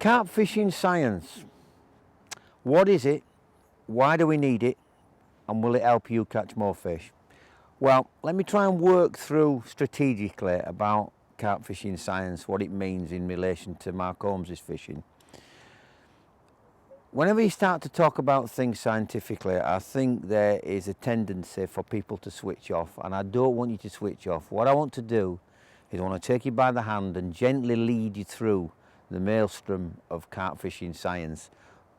Carp fishing science. What is it? Why do we need it? And will it help you catch more fish? Well, let me try and work through strategically about carp fishing science, what it means in relation to Mark Holmes' fishing. Whenever you start to talk about things scientifically, I think there is a tendency for people to switch off, and I don't want you to switch off. What I want to do is I want to take you by the hand and gently lead you through the maelstrom of carp fishing science.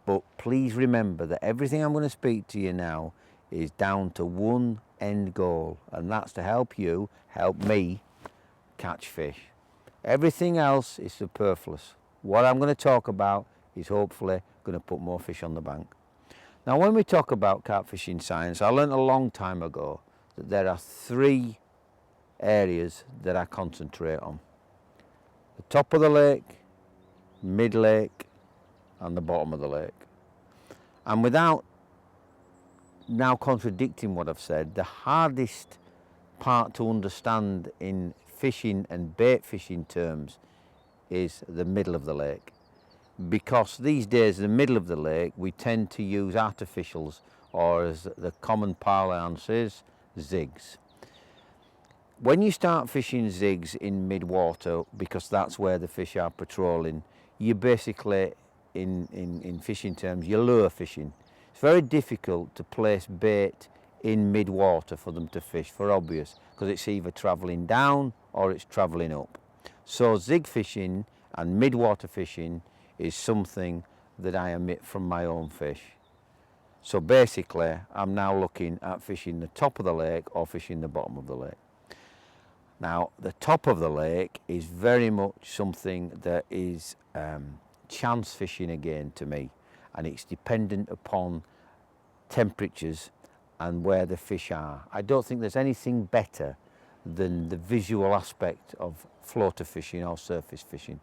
But please remember that everything I'm going to speak to you now is down to one end goal, and that's to help you, help me catch fish. Everything else is superfluous. What I'm going to talk about is hopefully going to put more fish on the bank. Now, when we talk about carp fishing science, I learned a long time ago that there are three areas that I concentrate on: the top of the lake, mid-lake, and the bottom of the lake. And without now contradicting what I've said, the hardest part to understand in fishing and bait fishing terms is the middle of the lake. Because these days, the middle of the lake, we tend to use artificials, or as the common parlance is, zigs. When you start fishing zigs in mid-water, because that's where the fish are patrolling, you basically, in fishing terms, you're lure fishing. It's very difficult to place bait in mid-water for them to fish, for obvious, because it's either travelling down or it's travelling up. So zig fishing and mid-water fishing is something that I omit from my own fish. So basically, I'm now looking at fishing the top of the lake or fishing the bottom of the lake. Now, the top of the lake is very much something that is chance fishing again to me, and it's dependent upon temperatures and where the fish are. I don't think there's anything better than the visual aspect of floater fishing or surface fishing.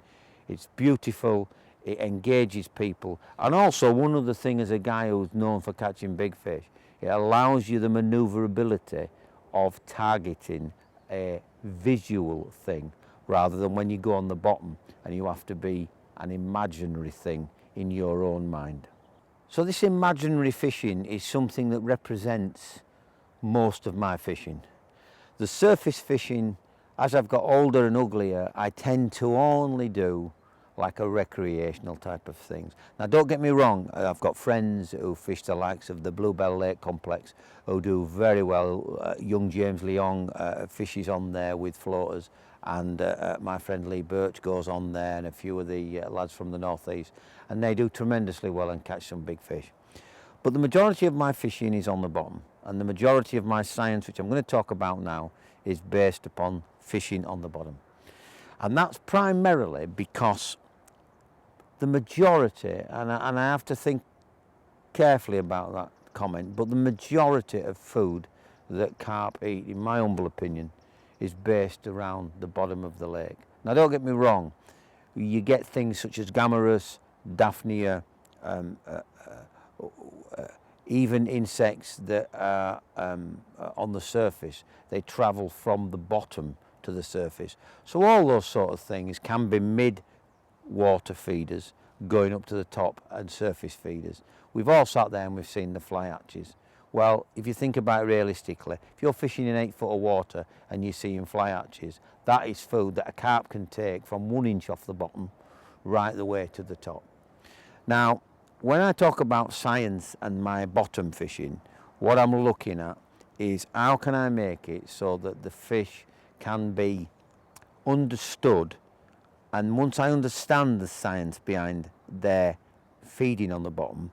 It's beautiful, it engages people, and also one other thing, as a guy who's known for catching big fish, it allows you the manoeuvrability of targeting a visual thing rather than when you go on the bottom and you have to be an imaginary thing in your own mind. So this imaginary fishing is something that represents most of my fishing. The surface fishing, as I've got older and uglier, I tend to only do like a recreational type of things. Now, don't get me wrong, I've got friends who fish the likes of the Bluebell Lake Complex who do very well. Young James Leong fishes on there with floaters, and my friend Lee Birch goes on there, and a few of the lads from the northeast, and they do tremendously well and catch some big fish. But the majority of my fishing is on the bottom, and the majority of my science, which I'm going to talk about now, is based upon fishing on the bottom. And that's primarily because the majority, and I have to think carefully about that comment, but the majority of food that carp eat, in my humble opinion, is based around the bottom of the lake. Now, don't get me wrong, you get things such as Gammarus, Daphnia, even insects that are on the surface, they travel from the bottom to the surface. So all those sort of things can be mid-water feeders going up to the top and surface feeders. We've all sat there and we've seen the fly hatches. Well, if you think about it realistically, if you're fishing in 8 foot of water and you're seeing fly hatches, that is food that a carp can take from 1 inch off the bottom right the way to the top. Now, when I talk about science and my bottom fishing, what I'm looking at is how can I make it so that the fish can be understood, and once I understand the science behind their feeding on the bottom,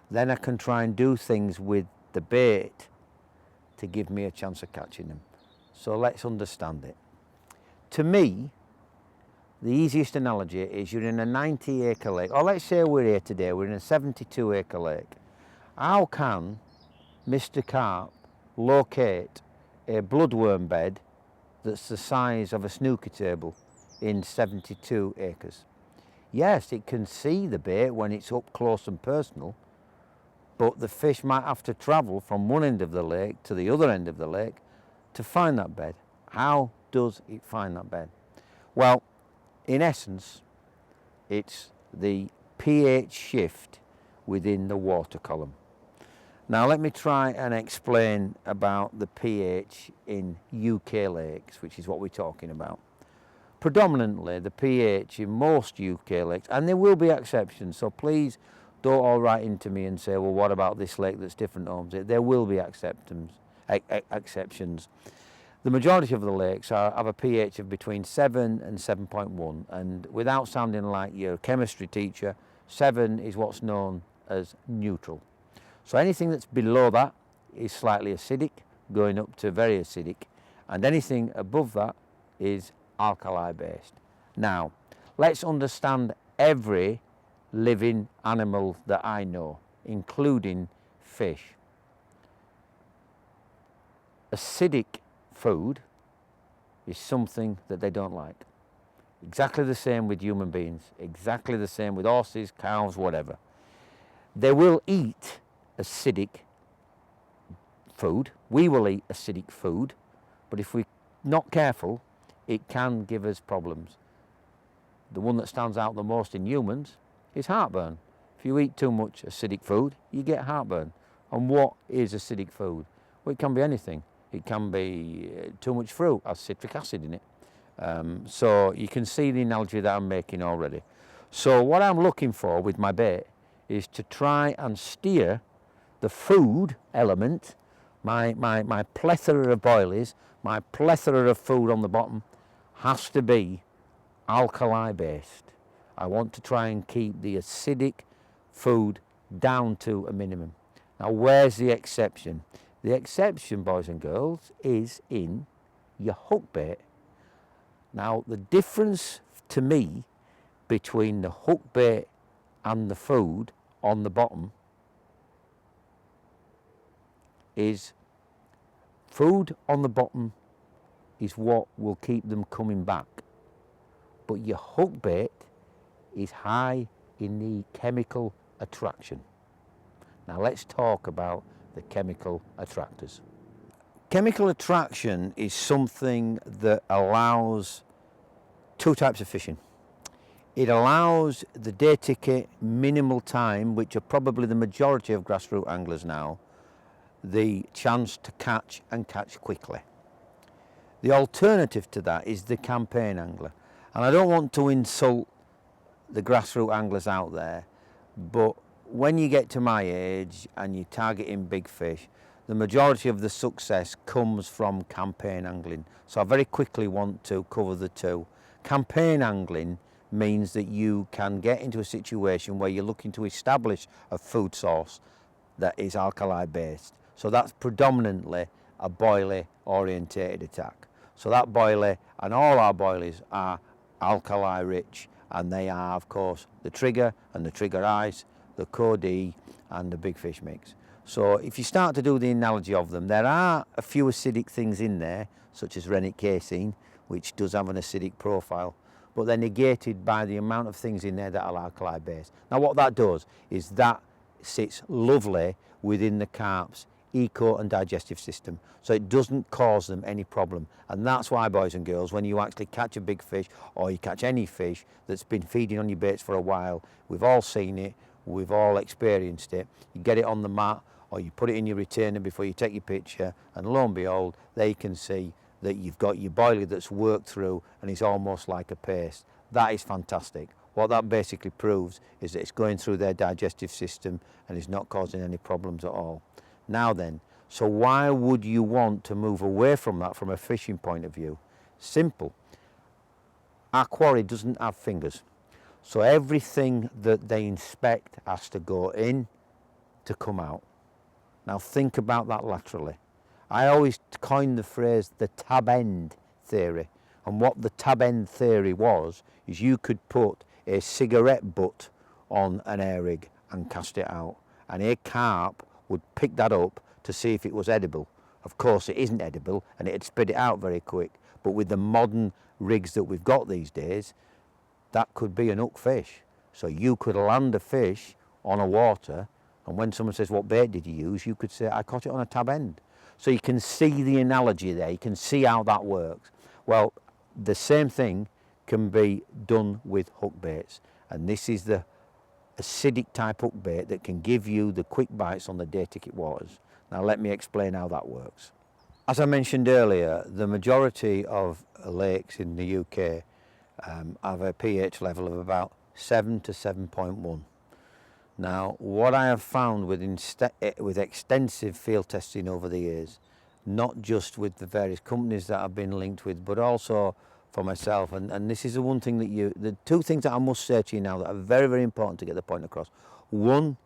then I can try and do things with the bait to give me a chance of catching them. So let's understand it. To me, the easiest analogy is you're in a 90-acre lake, or let's say we're here today, we're in a 72-acre lake. How can Mr. Carp locate a bloodworm bed that's the size of a snooker table in 72 acres? Yes, it can see the bait when it's up close and personal, but the fish might have to travel from one end of the lake to the other end of the lake to find that bed. How does it find that bed? Well, in essence, it's the pH shift within the water column. Now let me try and explain about the pH in UK lakes, which is what we're talking about. Predominantly the pH in most UK lakes, and there will be exceptions, so please don't all write into me and say, well, what about this lake that's different, Holmes? There will be exceptions. The majority of the lakes have a pH of between 7 and 7.1, and without sounding like your chemistry teacher, 7 is what's known as neutral. So anything that's below that is slightly acidic, going up to very acidic, and anything above that is alkali based. Now, let's understand every living animal that I know, including fish. Acidic food is something that they don't like. Exactly the same with human beings, exactly the same with horses, cows, whatever. They will eat acidic food. We will eat acidic food, but if we're not careful, it can give us problems. The one that stands out the most in humans is heartburn. If you eat too much acidic food, you get heartburn. And what is acidic food? Well, it can be anything. It can be too much fruit, has citric acid in it. So you can see the analogy that I'm making already. So what I'm looking for with my bait is to try and steer the food element, my plethora of boilies, my plethora of food on the bottom has to be alkali based. I want to try and keep the acidic food down to a minimum. Now where's the exception? The exception, boys and girls, is in your hook bait. Now the difference to me between the hook bait and the food on the bottom is food on the bottom is what will keep them coming back, but your hook bait is high in the chemical attraction. Now let's talk about the chemical attractors. Chemical attraction is something that allows two types of fishing. It allows the day ticket, minimal time, which are probably the majority of grassroots anglers now, the chance to catch and catch quickly. The alternative to that is the campaign angler. And I don't want to insult the grassroots anglers out there, but when you get to my age and you're targeting big fish, the majority of the success comes from campaign angling. So I very quickly want to cover the two. Campaign angling means that you can get into a situation where you're looking to establish a food source that is alkali based. So that's predominantly a boilie orientated attack. So that boilie, and all our boilies are alkali rich, and they are of course the trigger and the trigger ice, the Cody and the big fish mix. So if you start to do the analogy of them, there are a few acidic things in there, such as rennet casein, which does have an acidic profile, but they're negated by the amount of things in there that are alkali based. Now what that does is that sits lovely within the carp's eco and digestive system, so it doesn't cause them any problem. And that's why, boys and girls, when you actually catch a big fish or you catch any fish that's been feeding on your baits for a while, we've all seen it, we've all experienced it, you get it on the mat or you put it in your retainer before you take your picture, and lo and behold, they can see that you've got your boilie that's worked through and it's almost like a paste. That is fantastic. What that basically proves is that it's going through their digestive system and is not causing any problems at all. Now then, so why would you want to move away from that from a fishing point of view? Simple. Our quarry doesn't have fingers, so everything that they inspect has to go in to come out. Now think about that laterally. I always coined the phrase the tab end theory, and what the tab end theory was is you could put a cigarette butt on an air rig and cast it out, and a carp would pick that up to see if it was edible. Of course it isn't edible and it'd spit it out very quick, but with the modern rigs that we've got these days, that could be an hook fish. So you could land a fish on a water, and when someone says, what bait did you use? You could say, I caught it on a tab end. So you can see the analogy there, you can see how that works. Well, the same thing can be done with hook baits. And this is the acidic type hook bait that can give you the quick bites on the day ticket waters. Now let me explain how that works. As I mentioned earlier, the majority of lakes in the UK have a pH level of about 7 to 7.1. Now, what I have found with extensive field testing over the years, not just with the various companies that I've been linked with, but also for myself, and this is the one thing that the two things that I must say to you now that are very, very important to get the point across. One,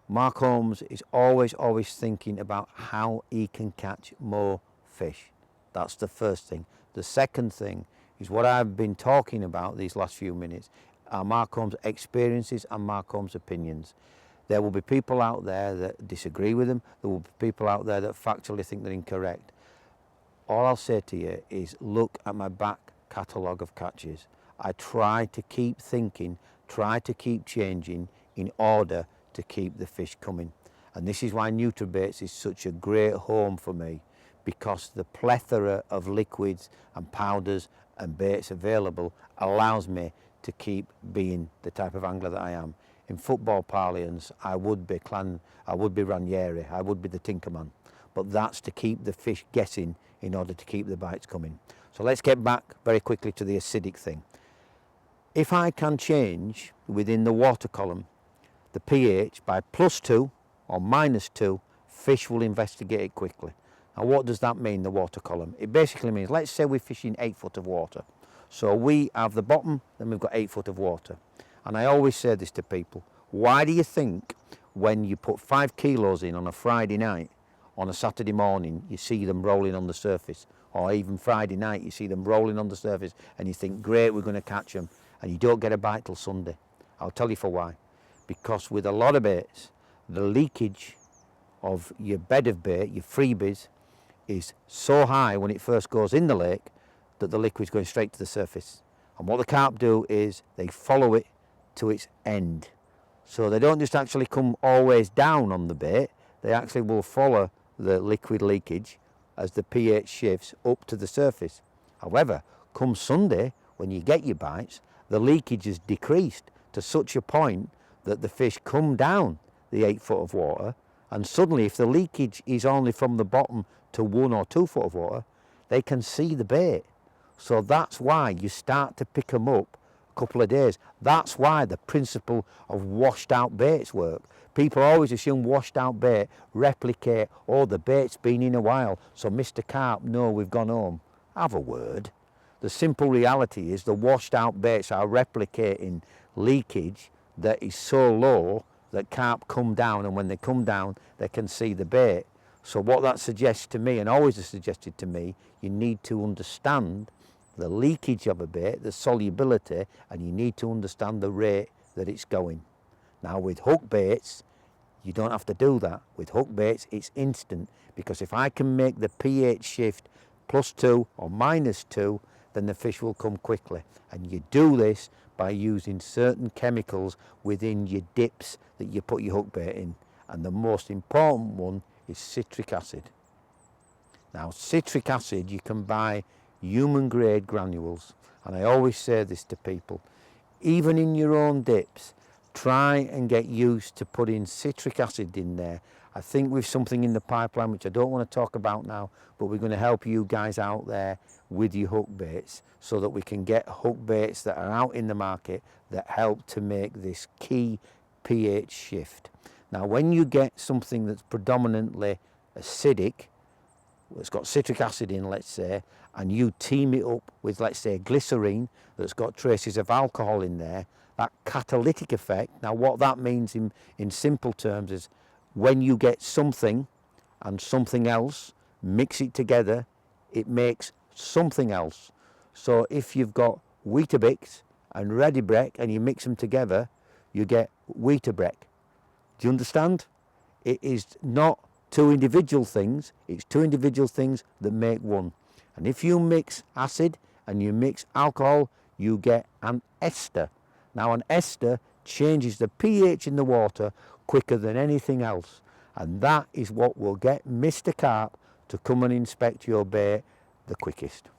Mark Holmes is always thinking about how he can catch more fish. That's the first thing. The second thing is what I've been talking about these last few minutes are Mark Holmes' experiences and Mark Holmes' opinions. There will be people out there that disagree with him. There will be people out there that factually think they're incorrect. All I'll say to you is look at my back catalogue of catches. I try to keep thinking, try to keep changing in order to keep the fish coming. And this is why Nutrabaits is such a great home for me, because the plethora of liquids and powders and baits available allows me to keep being the type of angler that I am. In football parlance, I would be Ranieri, I would be the Tinkerman, but that's to keep the fish guessing in order to keep the bites coming. So let's get back very quickly to the acidic thing. If I can change within the water column the pH by +2 or -2, fish will investigate it quickly. Now what does that mean, the water column? It basically means, let's say we're fishing 8 foot of water. So we have the bottom, then we've got 8 foot of water. And I always say this to people, why do you think when you put 5 kilos in on a Friday night, on a Saturday morning, you see them rolling on the surface? Or even Friday night, you see them rolling on the surface and you think, great, we're going to catch them. And you don't get a bite till Sunday. I'll tell you for why. Because with a lot of baits, the leakage of your bed of bait, your freebies, is so high when it first goes in the lake that the liquid's going straight to the surface. And what the carp do is they follow it to its end. So they don't just actually come always down on the bait, they actually will follow the liquid leakage as the pH shifts up to the surface. However, come Sunday, when you get your bites, the leakage is decreased to such a point that the fish come down the 8 foot of water, and suddenly if the leakage is only from the bottom to 1 or 2 foot of water, they can see the bait. So that's why you start to pick them up a couple of days. That's why the principle of washed out baits work. People always assume washed out bait replicate, oh, the bait's been in a while, so Mr. Carp, no, we've gone home. Have a word. The simple reality is the washed out baits are replicating leakage that is so low that carp come down, and when they come down they can see the bait. So what that suggests to me, and always has suggested to me, you need to understand the leakage of a bait, the solubility, and you need to understand the rate that it's going. Now with hook baits, you don't have to do that. With hook baits, it's instant, because if I can make the pH shift +2 or -2, then the fish will come quickly. And you do this by using certain chemicals within your dips that you put your hook bait in. And the most important one is citric acid. Now citric acid, you can buy human grade granules, and I always say this to people, even in your own dips, try and get used to putting citric acid in there. I think we've something in the pipeline which I don't want to talk about now, but we're going to help you guys out there with your hook baits so that we can get hook baits that are out in the market that help to make this key pH shift. Now when you get something that's predominantly acidic, it's got citric acid in, let's say, and you team it up with, let's say, glycerine that's got traces of alcohol in there, that catalytic effect. Now what that means in simple terms is when you get something and something else, mix it together, it makes something else. So if you've got Weetabix and Redibrek and you mix them together, you get Weetabrek. Do you understand? It is not two individual things, it's two individual things that make one. And if you mix acid and you mix alcohol, you get an ester. Now an ester changes the pH in the water quicker than anything else. And that is what will get Mr. Carp to come and inspect your bait the quickest.